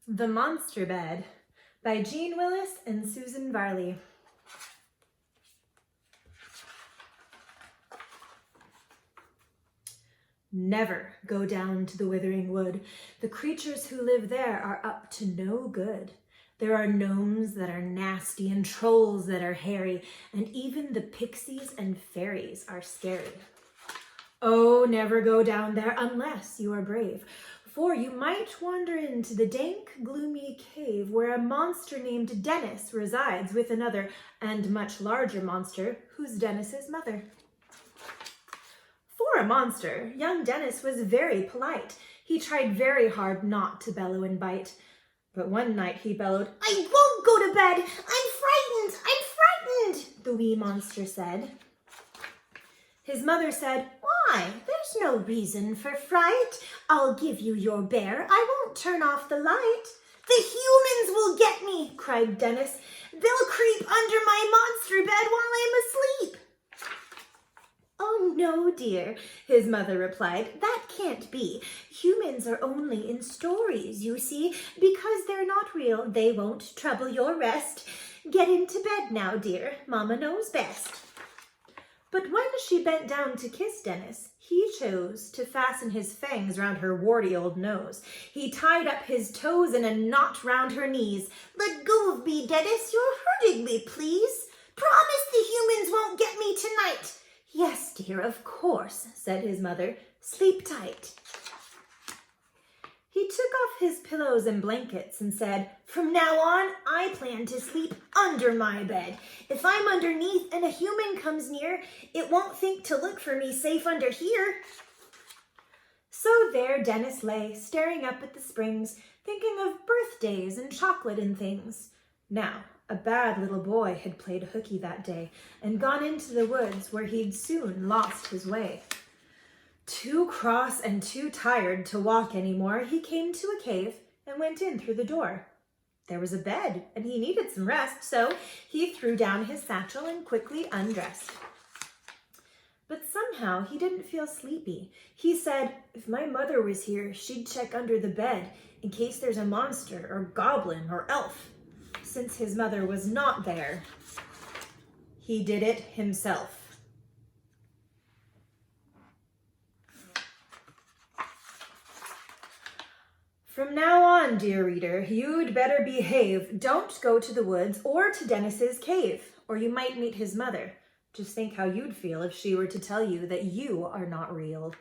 The Monster Bed by Jean Willis and Susan Varley. Never go down to the Withering Wood. The creatures who live there are up to no good. There are gnomes that are nasty and trolls that are hairy, and even the pixies and fairies are scary. Oh, never go down there unless you are brave, for you might wander into the dank, gloomy cave where a monster named Dennis resides with another and much larger monster who's Dennis's mother. For a monster, young Dennis was very polite. He tried very hard not to bellow and bite. But one night he bellowed, "I won't go to bed! I'm frightened! The wee monster said. His mother said, "Why, there's no reason for fright. I'll give you your bear. I won't turn off the light." "The humans will get me," cried Dennis. "They'll creep under my monster bed while I'm asleep." "Oh, no, dear," his mother replied. "That can't be. Humans are only in stories, you see. Because they're not real, they won't trouble your rest. Get into bed now, dear. Mama knows best." But when she bent down to kiss Dennis, he chose to fasten his fangs round her warty old nose. He tied up his toes in a knot round her knees. "Let go of me, Dennis. You're hurting me, please. Promise the humans won't get me tonight." "Yes, dear, of course," said his mother. "Sleep tight." He took off his pillows and blankets and said, "From now on, I plan to sleep under my bed. If I'm underneath and a human comes near, it won't think to look for me safe under here." So there Dennis lay, staring up at the springs, thinking of birthdays and chocolate and things. Now, a bad little boy had played hooky that day and gone into the woods where he'd soon lost his way. Too cross and too tired to walk anymore, he came to a cave and went in through the door. There was a bed, and he needed some rest, so he threw down his satchel and quickly undressed. But somehow he didn't feel sleepy. He said, "If my mother was here, she'd check under the bed in case there's a monster or goblin or elf." Since his mother was not there, he did it himself. From now on, dear reader, you'd better behave. Don't go to the woods or to Dennis's cave, or you might meet his mother. Just think how you'd feel if she were to tell you that you are not real.